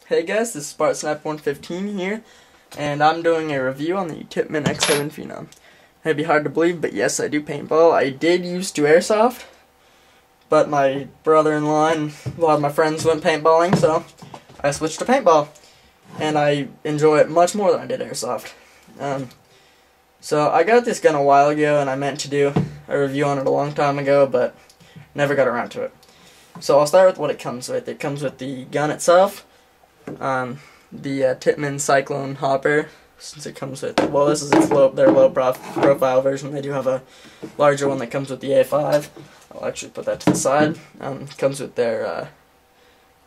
Hey guys, this is SparkSnap115 here, and I'm doing a review on the Tippmann X7 Phenom. It'd be hard to believe, but yes, I do paintball. I did used to airsoft, but my brother-in-law and a lot of my friends went paintballing, so I switched to paintball, and I enjoy it much more than I did airsoft. So I got this gun a while ago, and I meant to do a review on it a long time ago, but never got around to it. So I'll start with what it comes with. It comes with the gun itself, the Tippmann Cyclone hopper, since it comes with, well, this is their low profile version. They do have a larger one that comes with the A5. I'll actually put that to the side. It comes with their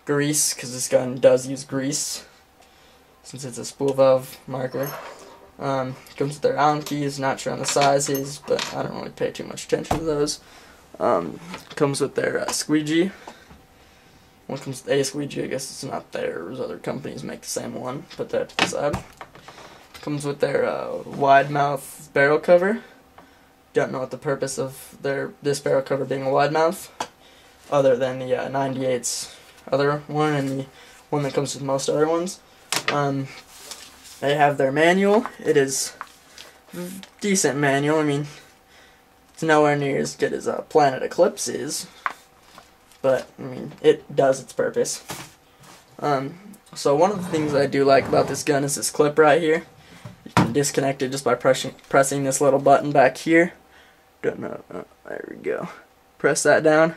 grease, because this gun does use grease, since it's a spool valve marker. Comes with their Allen keys, not sure on the sizes, but I don't really pay too much attention to those. Comes with their squeegee. One comes with a squeegee, I guess it's not theirs, other companies make the same one. Put that to the side. Comes with their wide mouth barrel cover. Don't know what the purpose of this barrel cover being a wide mouth, other than the 98's other one and the one that comes with most other ones. They have their manual. It is decent manual. I mean, it's nowhere near as good as Planet Eclipse is, but I mean, it does its purpose. So one of the things I do like about this gun is this clip right here. You can disconnect it just by pressing this little button back here. Don't know. There we go. Press that down,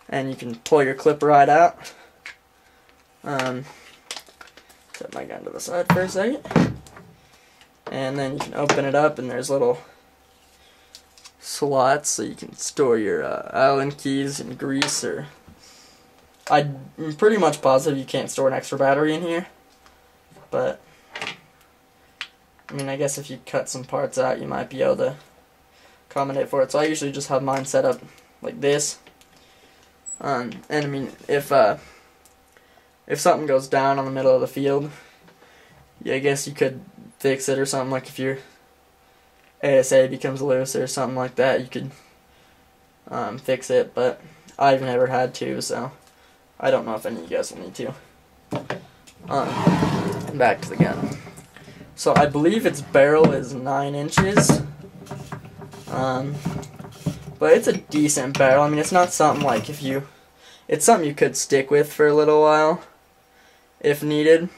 and you can pull your clip right out. Set my gun to the side for a second, and then you can open it up, and there's little slots so you can store your Allen keys and grease, or I'm pretty much positive you can't store an extra battery in here, but I mean, I guess if you cut some parts out you might be able to accommodate for it. So I usually just have mine set up like this, and I mean, if something goes down on the middle of the field, yeah, I guess you could fix it or something. Like if your ASA becomes loose or something like that, you could fix it, but I've never had to, so I don't know if any of you guys will need to. Back to the gun. So I believe its barrel is 9 inches, but it's a decent barrel. I mean, it's not something like it's something you could stick with for a little while if needed.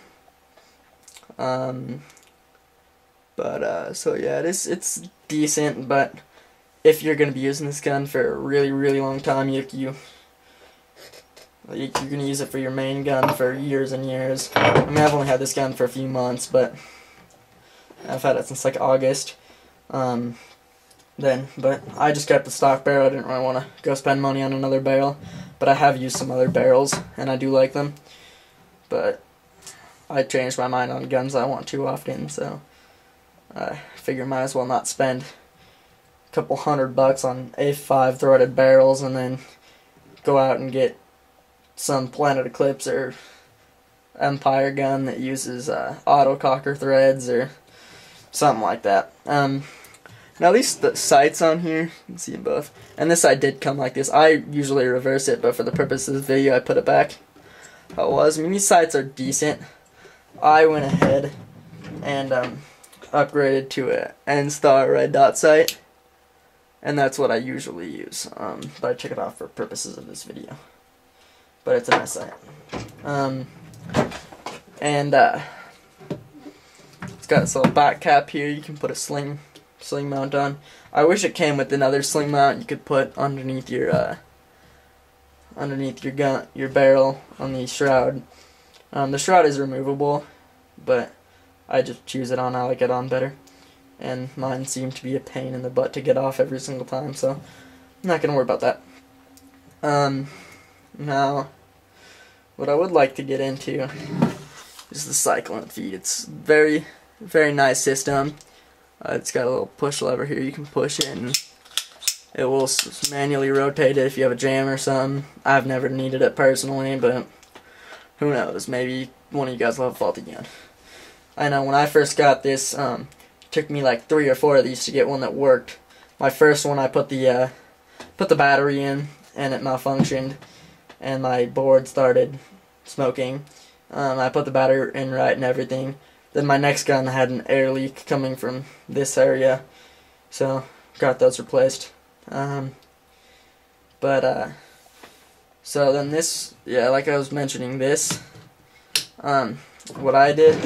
So yeah, it's decent, but if you're gonna be using this gun for a really long time, you're gonna use it for your main gun for years and years. I mean, I've only had this gun for a few months, but I've had it since like August. But I just kept the stock barrel. I didn't really want to go spend money on another barrel, but I have used some other barrels and I do like them. But I changed my mind on guns I want too often, so I figure might as well not spend a couple $100 on A5 threaded barrels and then go out and get some Planet Eclipse or Empire gun that uses auto cocker threads or something like that. Now at least the sights on here, you can see them both, and this side did come like this. I usually reverse it, but for the purpose of this video I put it back how it was. I mean, these sights are decent. I went ahead and upgraded to a N-Star red dot sight, and that's what I usually use, but I took it off for purposes of this video. But it's a nice sight. It's got this little back cap here. You can put a sling mount on. I wish it came with another sling mount you could put underneath your gun, your barrel on the shroud. The shroud is removable, but I just choose it on. I like it on better, and mine seemed to be a pain in the butt to get off every single time, so I'm not gonna worry about that. Now, what I would like to get into is the cyclone feed. It's very nice system. It's got a little push lever here. You can push it and it will manually rotate it if you have a jam or something. I've never needed it personally, but who knows, maybe one of you guys will have a faulty gun. I know when I first got this, it took me like 3 or 4 of these to get one that worked. My first one, I put the battery in and it malfunctioned and my board started smoking. I put the battery in right and everything. Then my next gun had an air leak coming from this area, so got those replaced. So then this, yeah, like I was mentioning, this, what I did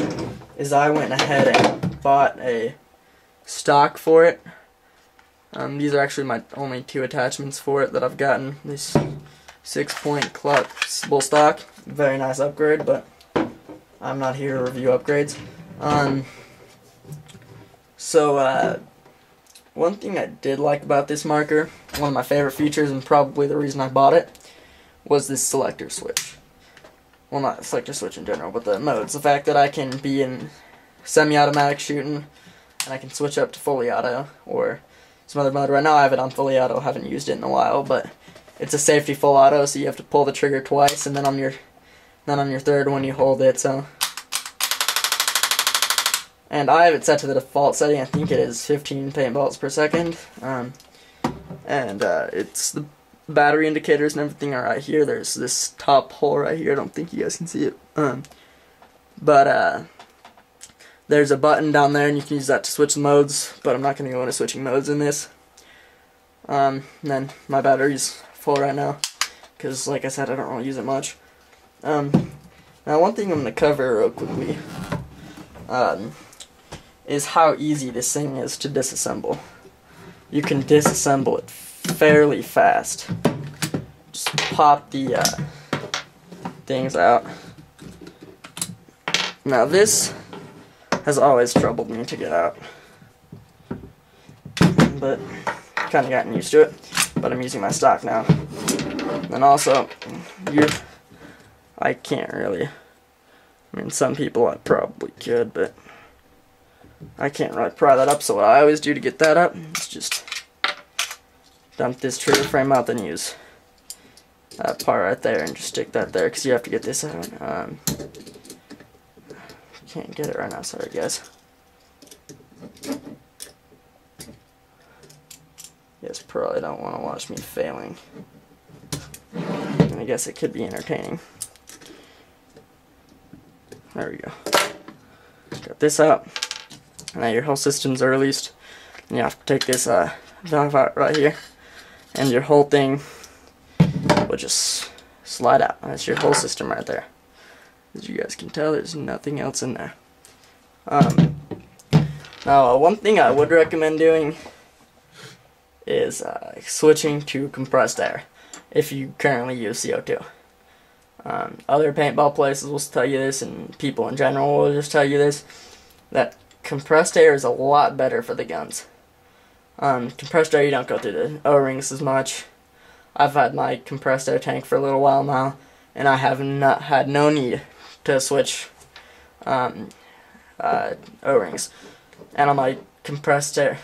is I went ahead and bought a stock for it. These are actually my only 2 attachments for it that I've gotten. This 6-point collapsible stock, very nice upgrade, but I'm not here to review upgrades. One thing I did like about this marker, one of my favorite features and probably the reason I bought it, was this selector switch. Well, not selector switch in general, but the modes. The fact that I can be in semi-automatic shooting and I can switch up to fully auto or some other mode. Right now I have it on fully auto, haven't used it in a while, but it's a safety full auto, so you have to pull the trigger twice, and then on your third one you hold it. So, and I have it set to the default setting. I think it is 15 paintballs per second. It's the battery indicators and everything are right here. There's this top hole right here. I don't think you guys can see it. There's a button down there, and you can use that to switch the modes, but I'm not going to go into switching modes in this. And then my battery's full right now, because like I said, I don't really use it much. Now one thing I'm going to cover real quickly is how easy this thing is to disassemble. You can disassemble it fairly fast. Just pop the things out. Now this has always troubled me to get out, but kind of gotten used to it. But I'm using my stock now. And also, I can't really. I mean, some people I probably could, but I can't really pry that up. So what I always do to get that up is just dump this trigger frame out, then use that part right there and just stick that there, because you have to get this out. Can't get it right now, sorry guys. Yes, probably don't want to watch me failing. And I guess it could be entertaining. There we go. Got this out. Now your whole systems are released. And you have to take this valve out right here, and your whole thing will just slide out. That's your whole system right there. As you guys can tell, there's nothing else in there. Now, one thing I would recommend doing is switching to compressed air if you currently use CO2. Other paintball places will tell you this, and people in general will just tell you this, that compressed air is a lot better for the guns. Compressed air, you don't go through the O-rings as much. I've had my compressed air tank for a little while now, and I have not had no need to switch O-rings. And on my compressed air,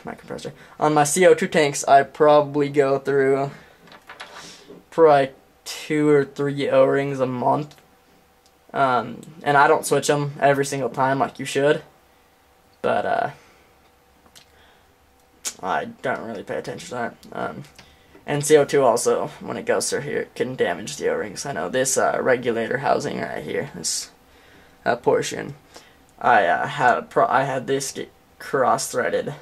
on my CO2 tanks, I probably go through probably 2 or 3 O-rings a month. And I don't switch them every single time like you should, but I don't really pay attention to that. And CO2 also, when it goes through here, it can damage the O-rings. I know this regulator housing right here, this portion, I had this get cross-threaded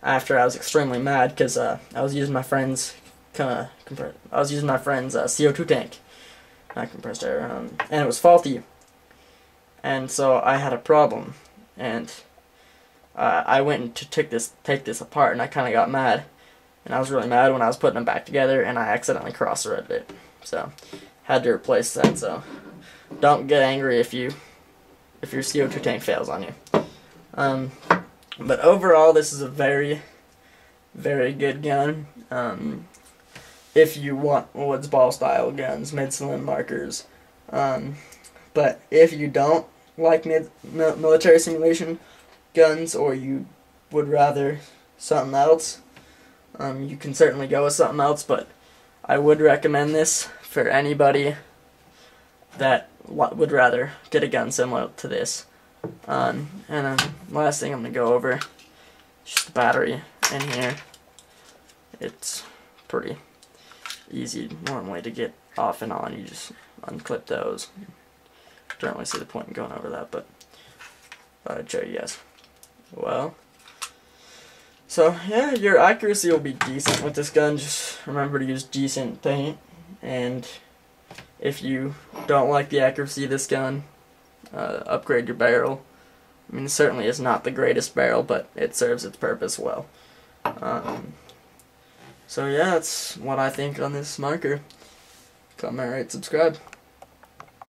after I was extremely mad because I was using my friend's CO2 tank, not compressed air, and it was faulty, and so I had a problem, and I went to take this apart, and I kind of got mad. And I was really mad when I was putting them back together, and I accidentally cross-threaded it. So, had to replace that. So, don't get angry if your CO2 tank fails on you. But overall, this is a very, very good gun. If you want woods ball style guns, mid-slim markers. But if you don't like military simulation guns, or you would rather something else, you can certainly go with something else, but I would recommend this for anybody that would rather get a gun similar to this. And then last thing I'm going to go over is just the battery in here. It's pretty easy normally to get off and on. You just unclip those, don't really see the point in going over that, but I'd show you guys. Well, so yeah, your accuracy will be decent with this gun. Just remember to use decent paint, and if you don't like the accuracy of this gun, upgrade your barrel. I mean, it certainly is not the greatest barrel, but it serves its purpose well. So yeah, that's what I think on this marker. Comment, rate, subscribe.